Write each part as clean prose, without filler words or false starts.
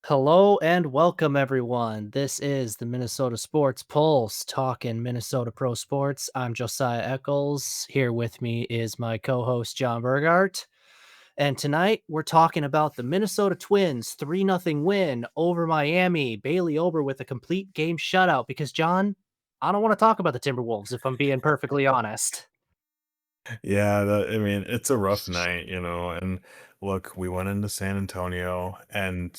Hello and welcome, everyone. This is the Minnesota Sports Pulse talking Minnesota Pro Sports. I'm Josiah Eccles. Here with me is my co host, John Burgart. And tonight we're talking about the Minnesota Twins 3-0 win over Miami. Bailey Ober with a complete game shutout because, John, I don't want to talk about the Timberwolves if I'm being perfectly honest. Yeah, I mean, it's a rough night, and look, we went into San Antonio and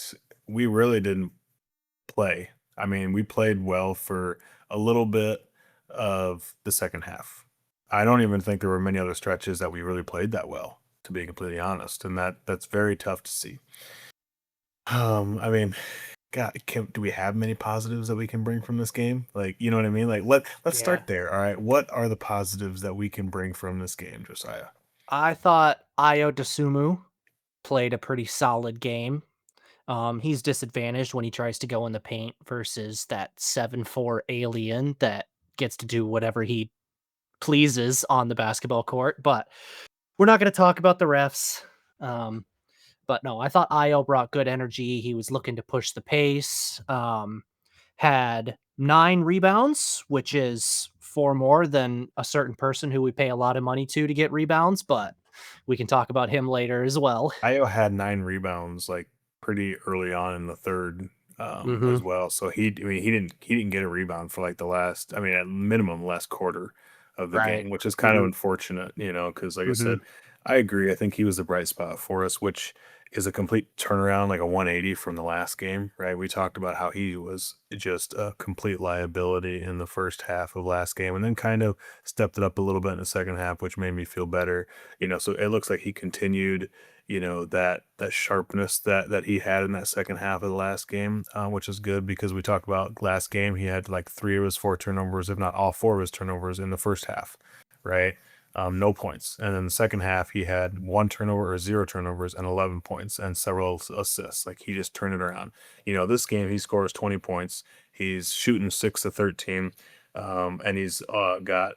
we really didn't play. I mean, we played well for a little bit of the second half. I don't even think there were many other stretches that we really played that well, to be completely honest, and that's very tough to see. I mean, God, do we have many positives that we can bring from this game? Like, you know what I mean? Like, let's Yeah. start there. All right, what are the positives that we can bring from this game, Josiah? I thought Io DeSumo played a pretty solid game. He's disadvantaged when he tries to go in the paint versus that 7'4" alien that gets to do whatever he pleases on the basketball court, but we're not gonna talk about the refs. Um, but no, I thought Io brought good energy. He was looking to push the pace. Had 9 rebounds, which is 4 more than a certain person who we pay a lot of money to get rebounds, but we can talk about him later as well. Io had 9 rebounds, like, pretty early on in the 3rd, as Mhm. well, so he didn't get a rebound for, like, the last I mean, at minimum, last quarter of the Right. game, which is kind of Mhm. unfortunate, because like I Mhm. said, I agree, I think he was the bright spot for us, which is a complete turnaround, like a 180 from the last game, right? We talked about how he was just a complete liability in the first half of last game and then kind of stepped it up a little bit in the second half, which made me feel better, so it looks like he continued that sharpness that he had in that second half of the last game, which is good because we talked about last game he had like 3 of his 4 turnovers, if not all 4 of his turnovers in the first half, right? No points, and then the second half he had 1 turnover or 0 turnovers and 11 points and several assists. Like he just turned it around. This game he scores 20 points. He's shooting 6 of 13. And he's got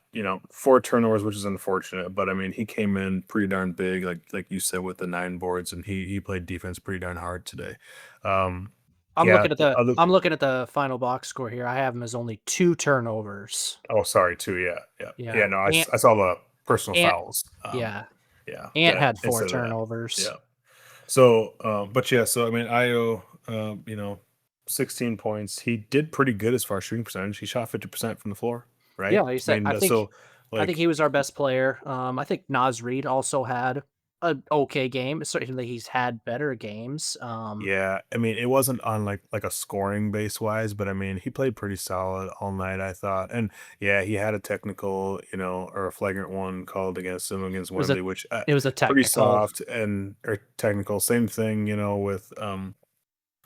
4 turnovers, which is unfortunate. But I mean, he came in pretty darn big, like you said, with the 9 boards, and he played defense pretty darn hard today. Um, I'm yeah, looking at the the other. I'm looking at the final box score here. I have him as only 2 turnovers. Oh, sorry, too. Yeah, yeah, yeah. Yeah. No, I saw the personal Ant fouls. yeah. Yeah, Ant that had 4 instead of that. turnovers. Yeah. So, but yeah, so I mean, Io, 16 points. He did pretty good as far as shooting percentage. He shot 50% from the floor, right? Yeah, like you I said, mean, so I think like he was our best player. I think Naz Reid also had an okay game. Certainly he's had better games. yeah, I mean, it wasn't on like a scoring base wise, but I mean, he played pretty solid all night, I thought. And yeah, he had a technical, or a flagrant one called against him against It was a Wembley, which it was a pretty technical. soft and or technical. Same thing, with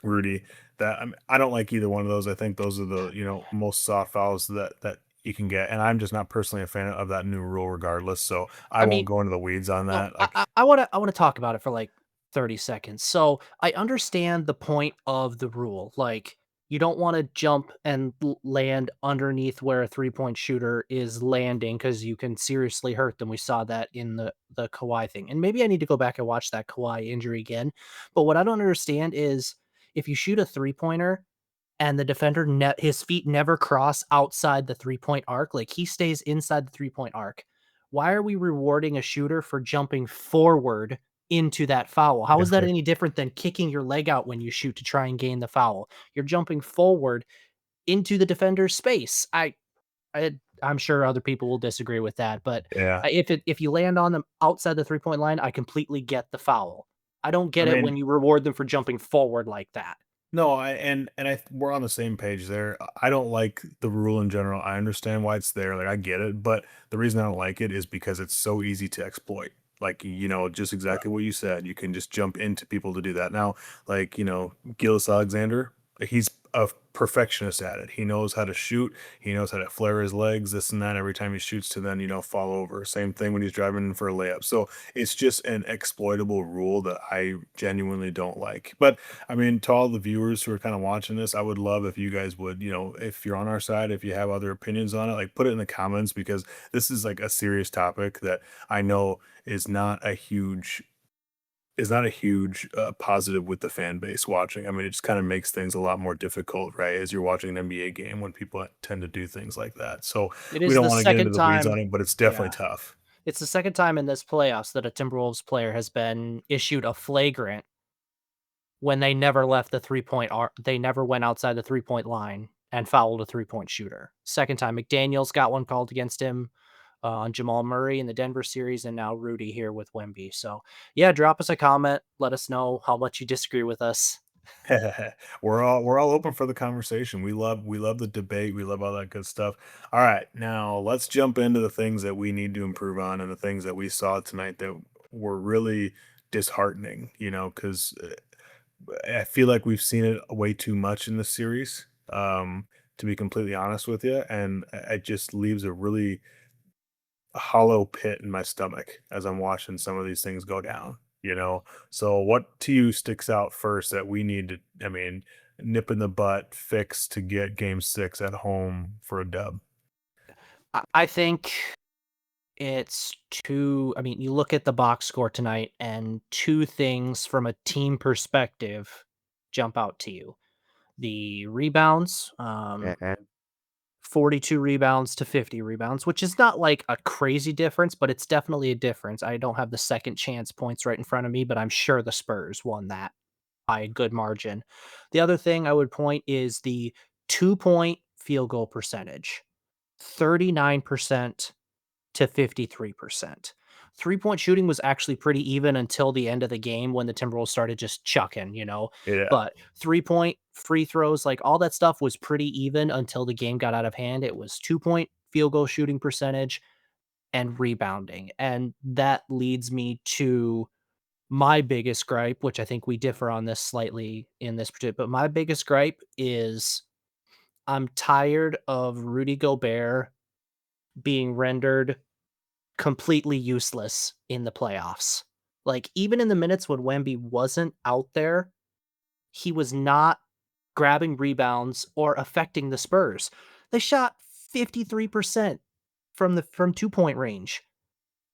Rudy. That I don't like either one of those. I think those are the most soft fouls that you can get, and I'm just not personally a fan of that new rule, regardless. So I I won't mean, go into the weeds on no, that. I Like, I I wanna I wanna talk about it for, like, 30 seconds. So, I understand the point of the rule, like, you don't wanna jump and l land underneath where a three-point shooter is landing because you can seriously hurt them. We saw that in the Kawhi thing, and maybe I need to go back and watch that Kawhi injury again, but what I don't understand is if you shoot a three-pointer and the defender his feet never cross outside the three-point arc, like, he stays inside the three-point arc. Why are we rewarding a shooter for jumping forward into that foul? How is that any different than kicking your leg out when you shoot to try and gain the foul? You're jumping forward into the defender's space. I'm sure other people will disagree with that, but, yeah, if you land on them outside the three-point line, I completely get the foul. I don't I get it mean, when you reward them for jumping forward like that. no, we're on the same page there. I don't like the rule in general. I understand why it's there, like, I get it, but the reason I don't like it is because it's so easy to exploit. Like, just exactly what you said. You can just jump into people to do that. Now, like, Gillis Alexander, he's a perfectionist at it. He knows how to shoot. He knows how to flare his legs, this and that every time he shoots to then, fall over. Same thing when he's driving in for a layup. So it's just an exploitable rule that I genuinely don't like. But I mean, to all the viewers who are kind of watching this, I would love if you guys would, if you're on our side, if you have other opinions on it, like put it in the comments because this is like a serious topic that I know is not a huge is not a huge positive with the fan base watching. I mean, it just kind of makes things a lot more difficult, right? As you're watching an NBA game when people tend to do things like that. So It we is don't the want to get into second the weeds on time it, but it's definitely yeah. tough. It's the second time in this playoffs that a Timberwolves player has been issued a flagrant when they never left the three-point arc. They never went outside the three-point line and fouled a three-point shooter. Second time, McDaniels got one called against him, on Jamal Murray in the Denver series, and now Rudy here with Wemby. So, yeah, drop us a comment. Let us know how much you disagree with us. We're all open for the conversation. We love the debate. We love all that good stuff. All right, now let's jump into the things that we need to improve on and the things that we saw tonight that were really disheartening. Because I feel like we've seen it way too much in this series. To be completely honest with you, and it just leaves a really hollow pit in my stomach as I'm watching some of these things go down. So what to you sticks out first that we need to, I mean, nip in the butt fix to get game 6 at home for a dub? I think it's two. I mean, you look at the box score tonight, and two things from a team perspective jump out to you. The rebounds, And 42 rebounds to 50 rebounds, which is not like a crazy difference, but it's definitely a difference. I don't have the second chance points right in front of me, but I'm sure the Spurs won that by a good margin. The other thing I would point is the 2-point field goal percentage, 39% to 53%. Three-point shooting was actually pretty even until the end of the game when the Timberwolves started just chucking. yeah, But three-point, free throws, like, all that stuff was pretty even until the game got out of hand. It was 2-point field goal shooting percentage and rebounding, and that leads me to my biggest gripe, which I think we differ on this slightly in this particular, but my biggest gripe is I'm tired of Rudy Gobert being rendered completely useless in the playoffs. Like, even in the minutes when Wemby wasn't out there, he was not grabbing rebounds or affecting the Spurs. They shot 53% from 2-point range.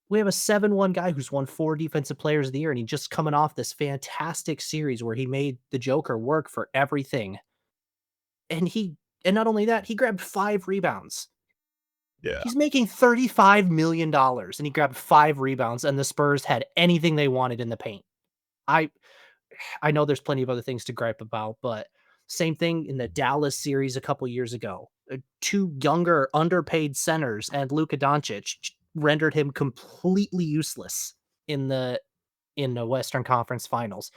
We have a 7-1 guy who's won 4 defensive players of the year, and he just coming off this fantastic series where he made the Joker work for everything. And not only that, he grabbed 5 rebounds. yeah. He's making $35 million, and he grabbed 5 rebounds, and the Spurs had anything they wanted in the paint. I I know there's plenty of other things to gripe about, but same thing in the Dallas series a couple years ago. 2 younger, underpaid centers and Luka Doncic rendered him completely useless in the Western Conference Finals.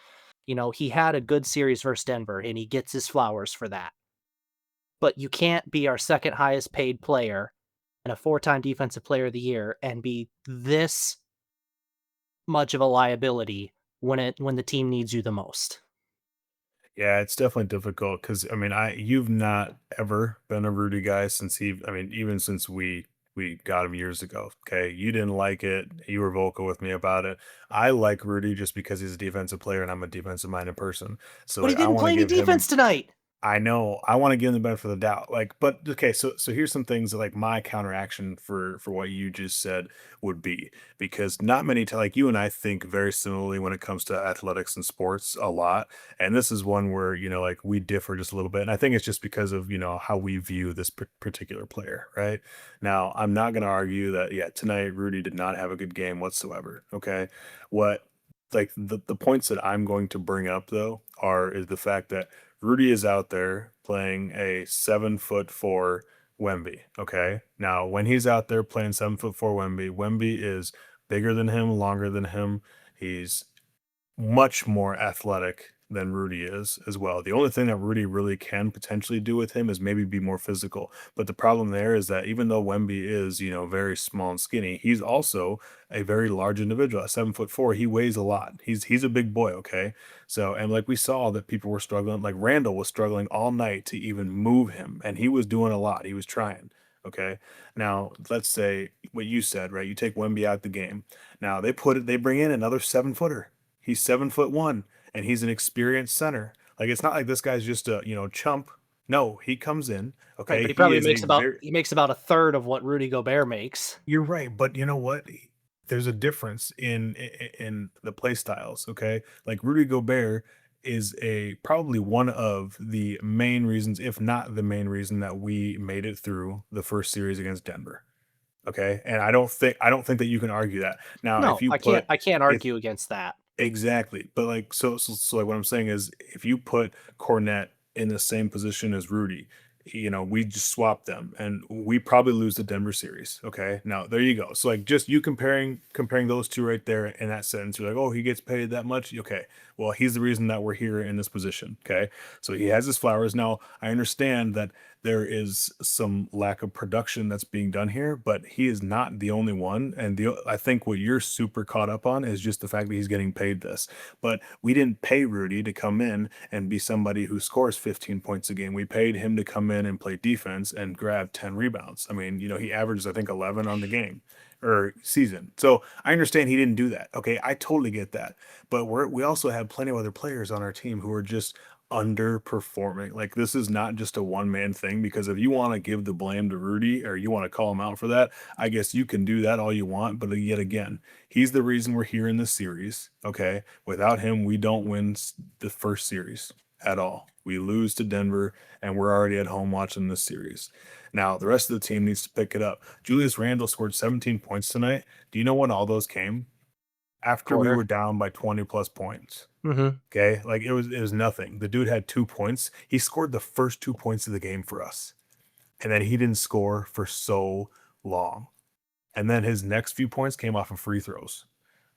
He had a good series versus Denver, and he gets his flowers for that. But you can't be our second highest paid player and a 4-time defensive player of the year and be this much of a liability when the team needs you the most. Yeah, it's definitely difficult because I mean, you've not ever been a Rudy guy since I mean, even since we got him years ago. Okay, you didn't like it. You were vocal with me about it. I like Rudy just because he's a defensive player and I'm a defensive minded person. So But he like, I didn't want to play any give defense him tonight. I know. I want to give him the benefit of the doubt. Like, but okay, so here's some things that like my counteraction for what you just said would be because not many like you and I think very similarly when it comes to athletics and sports a lot. And this is one where, like we differ just a little bit. And I think it's just because of, how we view this particular player, right? Now, I'm not going to argue that yeah, tonight Rudy did not have a good game whatsoever, okay? What like the points that I'm going to bring up though is the fact that Rudy is out there playing a 7'4" Wemby. Okay. Now, when he's out there playing 7'4" Wemby is bigger than him, longer than him. He's much more athletic than Rudy is as well. The only thing that Rudy really can potentially do with him is maybe be more physical. But the problem there is that even though Wemby is, very small and skinny, he's also a very large individual. At 7'4", he weighs a lot. He's a big boy, okay? So and like we saw that people were struggling, like Randall was struggling all night to even move him, and he was doing a lot. He was trying. Okay. Now let's say what you said, right? You take Wemby out the game. Now they bring in another 7 footer. He's 7'1" and he's an experienced center. Like it's not like this guy's just a chump. No, he comes in. Right, Okay, but he he probably is a makes about very. he makes about a third of what Rudy Gobert makes. You're right, but you know what? there's a difference in the play styles, okay? Like Rudy Gobert is a probably one of the main reasons, if not the main reason, that we made it through the first series against Denver. Okay. And I don't think that you can argue that. Now, if No, you put I can't if argue against that. exactly. But like so like what I'm saying is if you put Cornette in the same position as Rudy, we just swap them and we probably lose the Denver series. Okay. Now there you go. So like just you comparing those two right there in that sentence, you're like, oh, he gets paid that much. Okay. Well, he's the reason that we're here in this position. Okay. So he has his flowers. Now I understand that there is some lack of production that's being done here, but he is not the only one. And I think what you're super caught up on is just the fact that he's getting paid this. But we didn't pay Rudy to come in and be somebody who scores 15 points a game. We paid him to come in and play defense and grab 10 rebounds. I mean, he averages, I think, 11 on the game or season. So I understand he didn't do that. Okay, I totally get that. But we also have plenty of other players on our team who are just underperforming. Like this is not just a one man thing because if you want to give the blame to Rudy or you want to call him out for that, I guess you can do that all you want. But yet again, he's the reason we're here in this series. Okay. Without him, we don't win the first series at all. We lose to Denver and we're already at home watching this series. Now, the rest of the team needs to pick it up. Julius Randle scored 17 points tonight. Do you know when all those came? After we Quarter. were down by 20 plus points. Mhm. Okay, like it was nothing. The dude had 2 points. He scored the first 2 points of the game for us, and then he didn't score for so long. And then his next few points came off of free throws.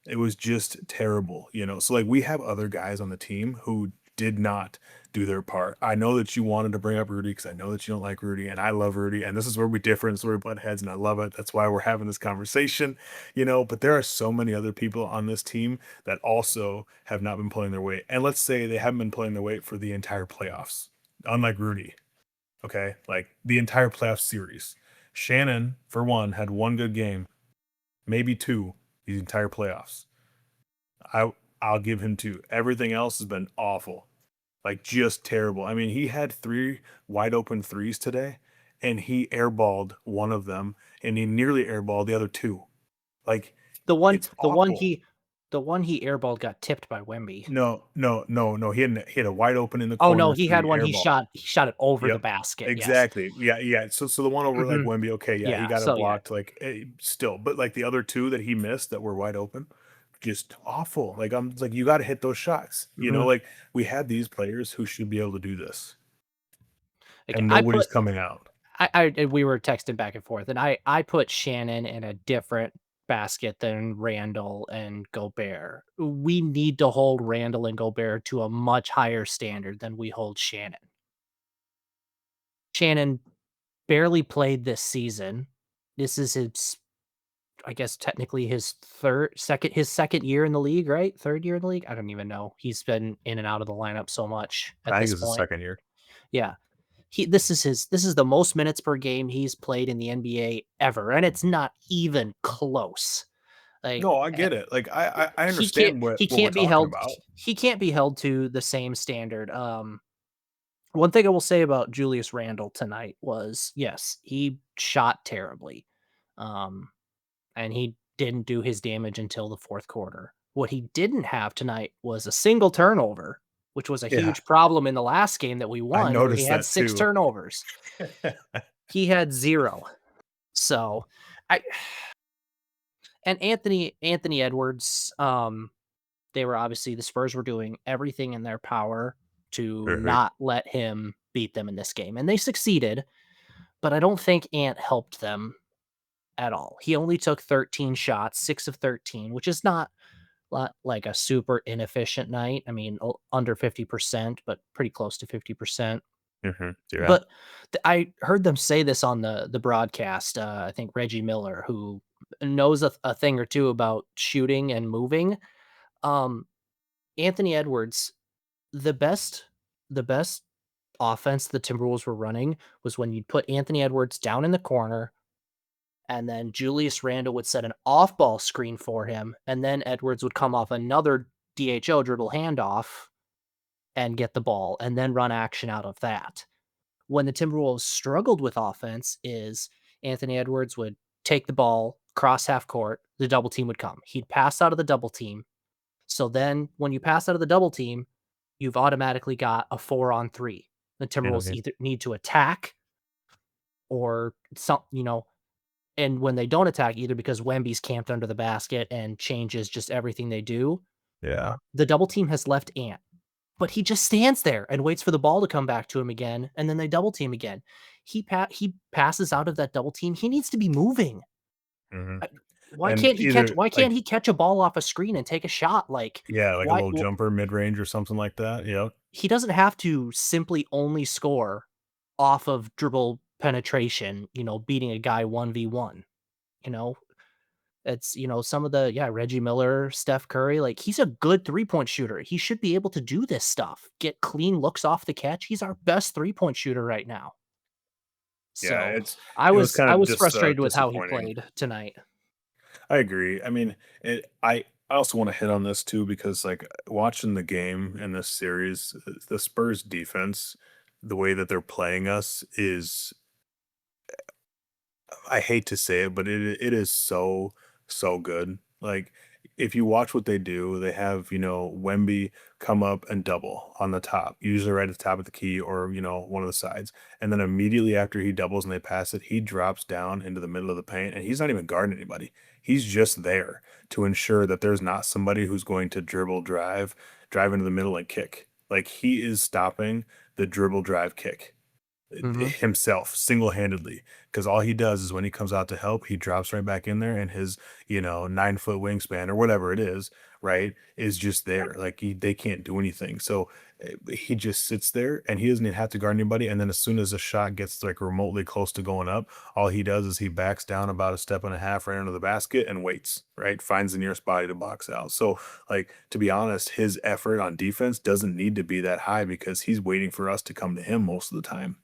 It was just terrible. So like we have other guys on the team who did not do their part. I know that you wanted to bring up Rudy because I know that you don't like Rudy, and I love Rudy, and this is where we differ, and this is where we butt heads, and I love it. That's why we're having this conversation. But there are so many other people on this team that also have not been pulling their weight, and let's say they haven't been pulling their weight for the entire playoffs, unlike Rudy. Okay, like the entire playoff series. Shannon, for one, had one good game, maybe two, the entire playoffs. I I'll give him two. Everything else has been awful. Like just terrible. I mean, he had three wide open threes today and he airballed one of them and he nearly airballed the other two. Like The one it's the one awful. he the one he airballed got tipped by Wemby. No, no, no, no. He had a wide open in the Oh, no, corner he had three one airball. he shot it over the Yep. basket, yes. Exactly. Yeah, yeah. So the one over like Mhm. Wemby, okay, yeah, he Yeah, got it so yeah. blocked like still, but like the other two that he missed that were wide open, just awful. Like I'm like you got to hit those shots. Mhm. Like we had these players who should be able to do this, Like, and I nobody's put coming out. I and we were texting back and forth, and I put Shannon in a different basket than Randall and Gobert. We need to hold Randall and Gobert to a much higher standard than we hold Shannon. Shannon barely played this season. This is his I guess technically his second year in the league, right? 3rd year in the league? I don't even know. He's been in and out of the lineup so much at I think this it's the point. second year. Yeah. This is the most minutes per game he's played in the NBA ever, and it's not even close. Like, No, I get it. Like I understand what he we're can't be talking held about. he can't be held to the same standard. One thing I will say about Julius Randle tonight was, yes, he shot terribly. Um, and he didn't do his damage until the 4th quarter. What he didn't have tonight was a single turnover, which was a Yeah, huge problem in the last game that we I won where he noticed had that 6 too. turnovers. He had 0. So, I and Anthony Edwards, they were obviously the Spurs were doing everything in their power to Right. not let him beat them in this game, and they succeeded, but I don't think Ant helped them at all. He only took 13 shots, 6 of 13, which is not like a super inefficient night. I mean, under 50%, but pretty close to 50%. Yeah. But I heard them say this on the broadcast. I think Reggie Miller, who knows a thing or two about shooting and moving, um, Anthony Edwards, the best the best offense the Timberwolves were running was when you'd put Anthony Edwards down in the corner, and then Julius Randle would set an off-ball screen for him, and then Edwards would come off another DHO dribble handoff and get the ball, and then run action out of that. When the Timberwolves struggled with offense is Anthony Edwards would take the ball, cross half court, the double team would come. He'd pass out of the double team. So then when you pass out of the double team, you've automatically got a 4-on-3. The Timberwolves Mhm. either need to attack or and when they don't attack, either because Wemby's camped under the basket and changes just everything they do, Yeah. the double team has left Ant. But he just stands there and waits for the ball to come back to him again, and then they double team again. He passes out of that double team. He needs to be moving. Mhm. Uh, And either, why can't like, he catch a ball off a screen and take a shot? Like, yeah, like a why little w jumper mid-range or something like that, yep. he doesn't have to simply only score off of dribble penetration, beating a guy 1v1, you know? It's, some of the yeah, Reggie Miller, Steph Curry, like, he's a good three-point shooter. He should be able to do this stuff, get clean looks off the catch. He's our best three-point shooter right now. Yeah, So, it was I kind of was frustrated with how he disappointing. played tonight. I agree. I mean, I also want to hit on this too because like watching the game in this series, the Spurs defense, the way that they're playing us is, I hate to say it, but it is so good. Like if you watch what they do, they have, Wemby come up and double on the top, usually right at the top of the key or, one of the sides. And then immediately after he doubles and they pass it, he drops down into the middle of the paint and he's not even guarding anybody. He's just there to ensure that there's not somebody who's going to drive into the middle and kick. Like he is stopping the dribble drive kick Mhm, himself single-handedly, because all he does is when he comes out to help, he drops right back in there and his 9 foot wingspan or whatever it is, right, is just there. Like they can't do anything, so he just sits there and he doesn't even have to guard anybody. And then as soon as a shot gets like remotely close to going up, all he does is he backs down about a step and a half right under the basket and waits, right, finds the nearest body to box out. So like, to be honest, his effort on defense doesn't need to be that high because he's waiting for us to come to him most of the time,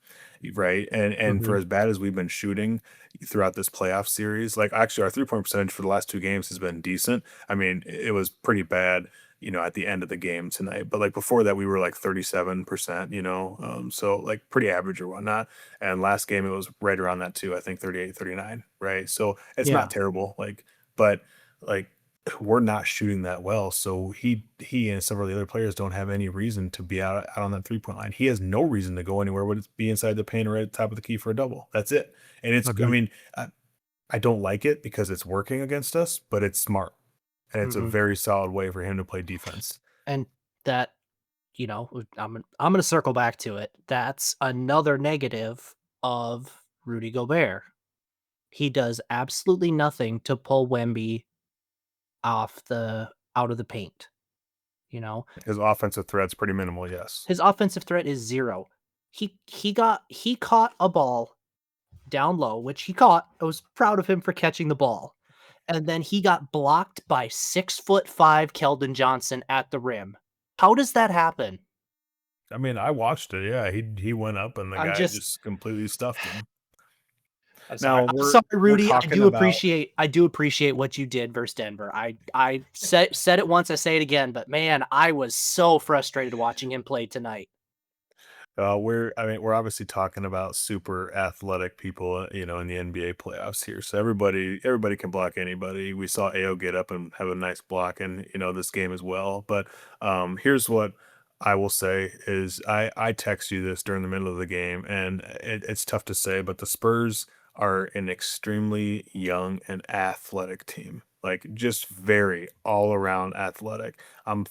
right? And for mhm, as bad as we've been shooting throughout this playoff series, like actually our 3-point percentage for the last 2 games has been decent. I mean, it was pretty bad, at the end of the game tonight. But like before that, we were like 37%, so like pretty average or whatnot. And last game, it was right around that too. I think 38, 39, right? So it's yeah, not terrible. But like we're not shooting that well. So he and several of the other players don't have any reason to be out on that 3-point line. He has no reason to go anywhere but it's be inside the paint or at the top of the key for a double. That's it. And I agreed, mean, I don't like it because it's working against us, but it's smart. And it's a mhm, very solid way for him to play defense. and that, I'm gonna circle back to it. That's another negative of Rudy Gobert. He does absolutely nothing to pull Wemby out of the paint, you know? His offensive threat's pretty minimal, yes. His offensive threat is 0. He caught a ball down low, which he caught. I was proud of him for catching the ball, and then he got blocked by 6'5" Keldon Johnson at the rim. How does that happen? I mean, I watched it. Yeah, he went up and the I'm guy just just completely stuffed him. Now I'm sorry, we're Rudy. talking about I do appreciate what you did versus Denver. I said it once, I say it again, but man, I was so frustrated watching him play tonight. we're obviously talking about super athletic people, in the NBA playoffs here. So everybody can block anybody. We saw AO get up and have a nice block in, this game as well. But here's what I will say is I text you this during the middle of the game, and it's tough to say, but the Spurs are an extremely young and athletic team. Like just very all around athletic. I'm,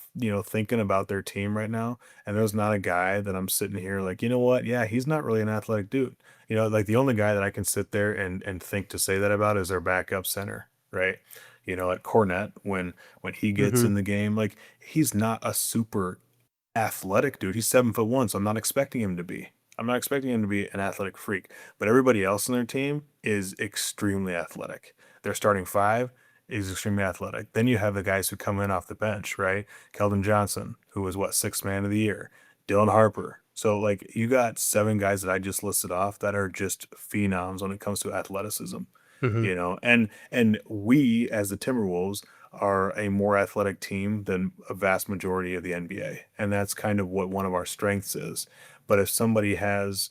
thinking about their team right now, and there's not a guy that I'm sitting here like, you know what? Yeah, he's not really an athletic dude. Like the only guy that I can sit there and think to say that about is their backup center, right? At Cornet when he gets Mhm, in the game, like he's not a super athletic dude. He's 7'1", so I'm not expecting him to be. I'm not expecting him to be an athletic freak. But everybody else on their team is extremely athletic. Their starting five is extremely athletic. Then you have the guys who come in off the bench, right? Keldon Johnson, who was what, sixth man of the year. Dylan Harper. So like you got 7 guys that I just listed off that are just phenoms when it comes to athleticism, mhm, and we as the Timberwolves are a more athletic team than a vast majority of the NBA, and that's kind of what one of our strengths is. But if somebody has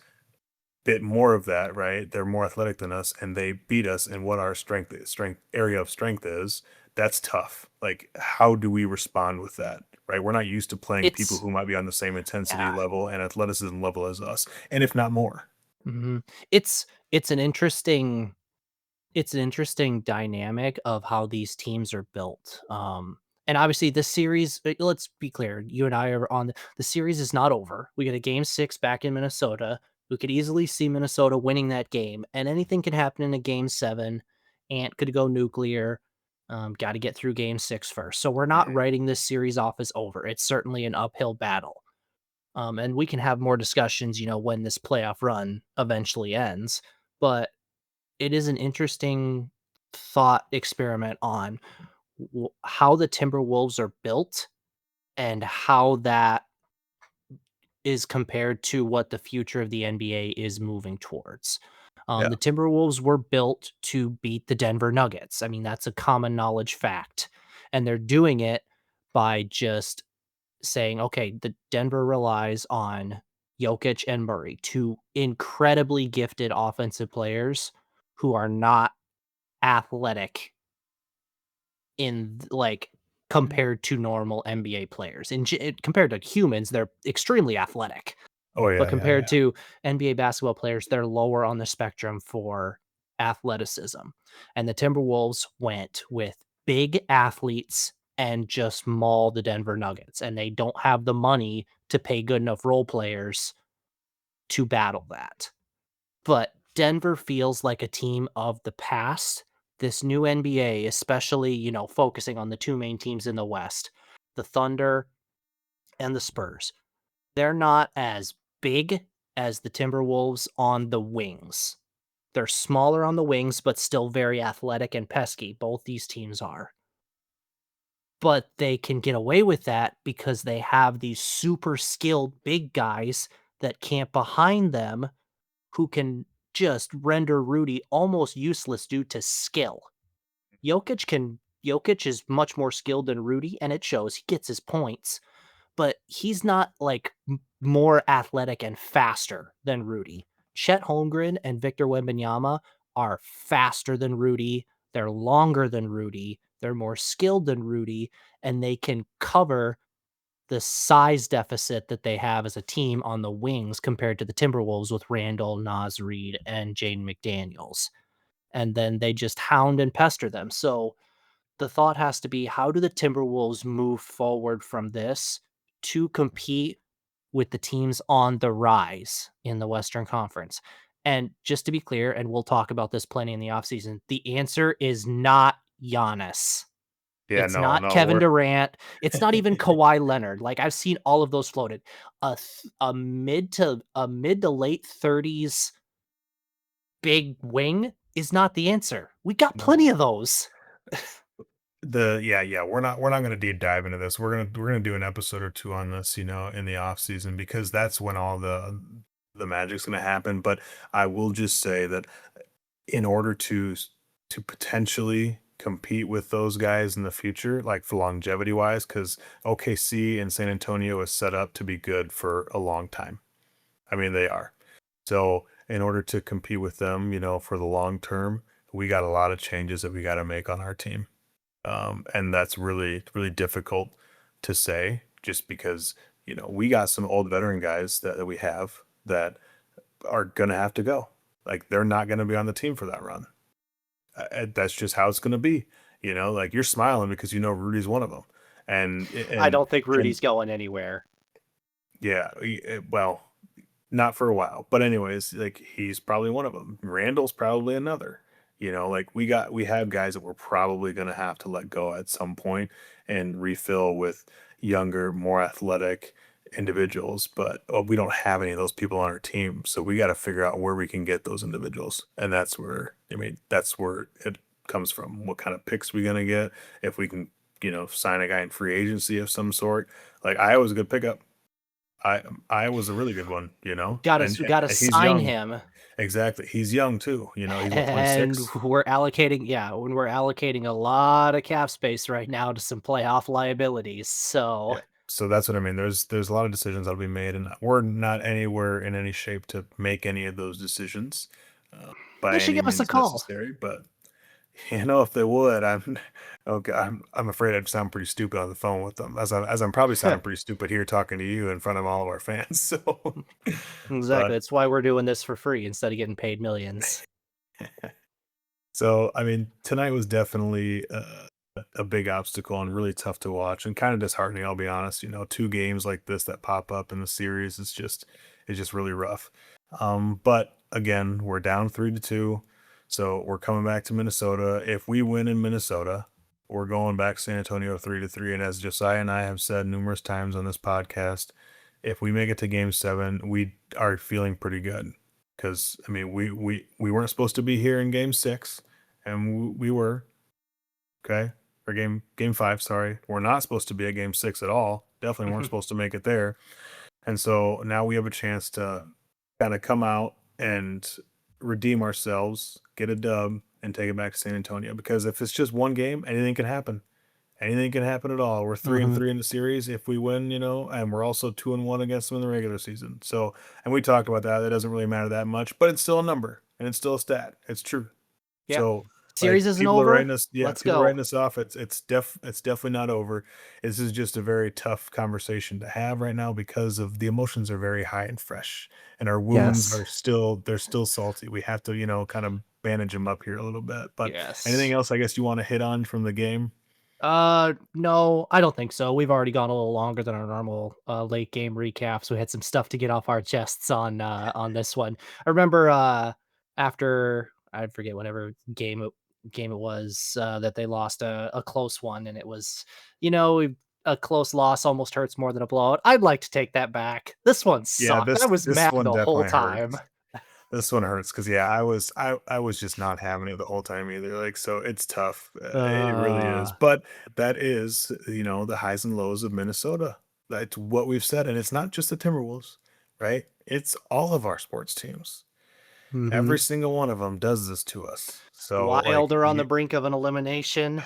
bit more of that, right? They're more athletic than us and they beat us in what our strength area of strength is. That's tough. Like, how do we respond with that? Right? We're not used to playing people It's who might be on the same intensity yeah. level and athleticism level as us, and if not more. Mhm. It's an interesting it's an interesting dynamic of how these teams are built. And obviously this series, let's be clear, you and I are on the series is not over. We get a game 6 back in Minnesota. We could easily see Minnesota winning that game, and anything can happen in a game 7. Ant could go nuclear. Got to get through game 6 first. So we're not Mhm. writing this series off as over. It's certainly an uphill battle. And we can have more discussions, when this playoff run eventually ends. But it is an interesting thought experiment on how the Timberwolves are built and how that is compared to what the future of the NBA is moving towards. Yeah. The Timberwolves were built to beat the Denver Nuggets. I mean, that's a common knowledge fact. And they're doing it by just saying, okay, the Denver relies on Jokic and Murray, two incredibly gifted offensive players who are not athletic compared to normal NBA players. Compared to humans, they're extremely athletic, Oh but yeah, yeah, compared yeah. to NBA basketball players, they're lower on the spectrum for athleticism. And the Timberwolves went with big athletes and just maul the Denver Nuggets, and they don't have the money to pay good enough role players to battle that. But Denver feels like a team of the past. This new NBA, especially, focusing on the two main teams in the West, the Thunder and the Spurs. They're not as big as the Timberwolves on the wings. They're smaller on the wings, but still very athletic and pesky. Both these teams are. But they can get away with that because they have these super skilled big guys that camp behind them who can just render Rudy almost useless due to skill. Jokic is much more skilled than Rudy, and it shows. He gets his points, but he's not like more athletic and faster than Rudy. Chet Holmgren and Victor Wembanyama are faster than Rudy. They're longer than Rudy. They're more skilled than Rudy, and they can cover the size deficit that they have as a team on the wings compared to the Timberwolves with Randall, Naz Reid, and Jaden McDaniels. And then they just hound and pester them. So the thought has to be, how do the Timberwolves move forward from this to compete with the teams on the rise in the Western Conference? And just to be clear, and we'll talk about this plenty in the offseason, the answer is not Giannis. Yeah, It's no, not no, Kevin we're Durant. It's not even Kawhi Leonard. Like, I've seen all of those floated. A mid to late 30s big wing is not the answer. We got plenty no. of those. Yeah, we're not gonna deep dive into this. We're gonna do an episode or two on this, in the off season because that's when all the magic's gonna happen. But I will just say that in order to potentially compete with those guys in the future, like for longevity wise, because OKC and San Antonio is set up to be good for a long time. I mean, they are. So in order to compete with them, for the long term, we got a lot of changes that we got to make on our team. And that's really, really difficult to say just because, we got some old veteran guys that we have that are going to have to go. Like they're not going to be on the team for that run. That's just how it's going to be. Like you're smiling because Rudy's one of them. And, I and, don't think and Rudy's going anywhere. yeah, well, not for a while. But anyways, like he's probably one of them. Randall's probably another. Like we have guys that we're probably going to have to let go at some point and refill with younger, more athletic individuals, but we don't have any of those people on our team. So we got to figure out where we can get those individuals. And that's where it comes from. What kind of picks we going to get if we can, sign a guy in free agency of some sort. Like I was a good pickup. I was a really good one, Gotta and, we and gotta and he's sign young. him, Exactly. He's young too. He's what, and 26? when we're allocating a lot of cap space right now to some playoff liabilities, so Yeah. So that's what I mean. There's a lot of decisions that'll be made, and we're not anywhere in any shape to make any of those decisions uh, They by should any give us a means call. necessary. But if they would, I'm okay. I'm afraid I'd sound pretty stupid on the phone with them, as I'm probably sounding pretty stupid here talking to you in front of all of our fans. So, Exactly. but That's why we're doing this for free instead of getting paid millions. so I mean, tonight was definitely a big obstacle and really tough to watch and kind of disheartening. I'll be honest. Two games like this that pop up in the series is just really rough. But again, we're down 3-2, so we're coming back to Minnesota. If we win in Minnesota, we're going back San Antonio 3-3. And as Josiah and I have said numerous times on this podcast, if we make it to Game 7, we are feeling pretty good. Because I mean, we weren't supposed to be here in Game 6, and we were. Okay. Or game 5, sorry. We're not supposed to be at game 6 at all. Definitely weren't supposed to make it there. And so now we have a chance to kind of come out and redeem ourselves, get a dub, and take it back to San Antonio. Because if it's just one game, anything can happen. Anything can happen at all. We're 3 and Mhm. 3 in the series if we win, and we're also 2 and 1 against them in the regular season. So, and we talked about that. That doesn't really matter that much, but it's still a number and it's still a stat. It's true. Yeah. So, like, Series isn't over. Let's people are go. writing us off. It's definitely not over. This is just a very tough conversation to have right now because of the emotions are very high and fresh, and our wounds Yes. are they're still salty. We have to, kind of bandage them up here a little bit. But anything Yes. else I guess you want to hit on from the game? No, I don't think so. We've already gone a little longer than our normal late game recaps. We had some stuff to get off our chests on this one. I remember after I forget whatever game it was that they lost a close one, and it was a close loss almost hurts more than a blowout. I'd like to take that back. This one Yeah, sucked. I this was this mad one the whole definitely time. hurts. This one hurts because yeah, I was just not having it the whole time either. Like, so it's tough. It really is. Uh, But that is, the highs and lows of Minnesota. That's what we've said, and it's not just the Timberwolves, right? It's all of our sports teams. Every mhm. single one of them does this to us. The So like, Wild are on the brink of an elimination.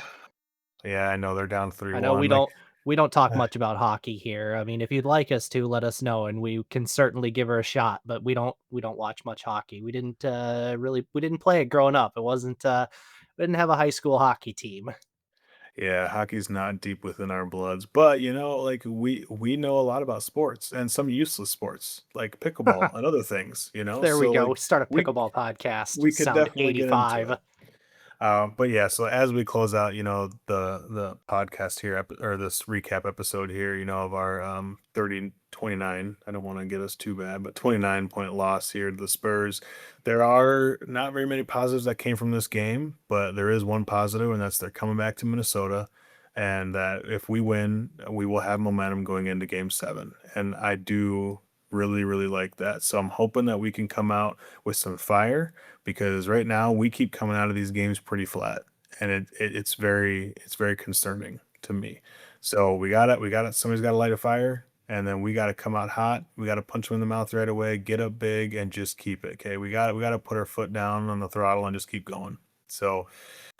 yeah, I know they're down I know 3-1. Like, we don't talk much about hockey here. I mean, if you'd like us to, let us know, and we can certainly give her a shot. But we don't watch much hockey. We didn't play it growing up. It wasn't we didn't have a high school hockey team. yeah, hockey's not deep within our bloods, but like we know a lot about sports and some useless sports like pickleball and other things, There we So go. like We start a we pickleball podcast. we could Sound definitely get into 85. it. But yeah, so as we close out, the podcast here, or this recap episode here, of our 30-29. I don't want to get us too bad, but 29-point loss here to the Spurs. There are not very many positives that came from this game, but there is one positive, and that's they're coming back to Minnesota, and that if we win, we will have momentum going into Game 7. And I do really, really like that. So I'm hoping that we can come out with some fire because right now we keep coming out of these games pretty flat, and it's very concerning to me. So we got to somebody's got to light a fire, and then we got to come out hot. We got to punch them in the mouth right away, get up big, and just keep it. Okay, we got to put our foot down on the throttle and just keep going. So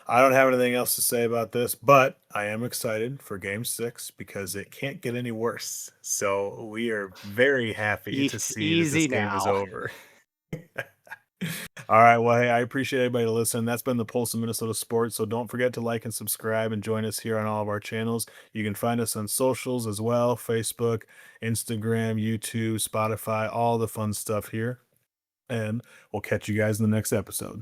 I don't have anything else to say about this, but I am excited for Game 6 because it can't get any worse. So we are very happy to see that this Easy game is now. over. All right. Well, hey, I appreciate everybody listening. That's been the Pulse of Minnesota Sports. So don't forget to like and subscribe and join us here on all of our channels. You can find us on socials as well: Facebook, Instagram, YouTube, Spotify, all the fun stuff here. And we'll catch you guys in the next episode.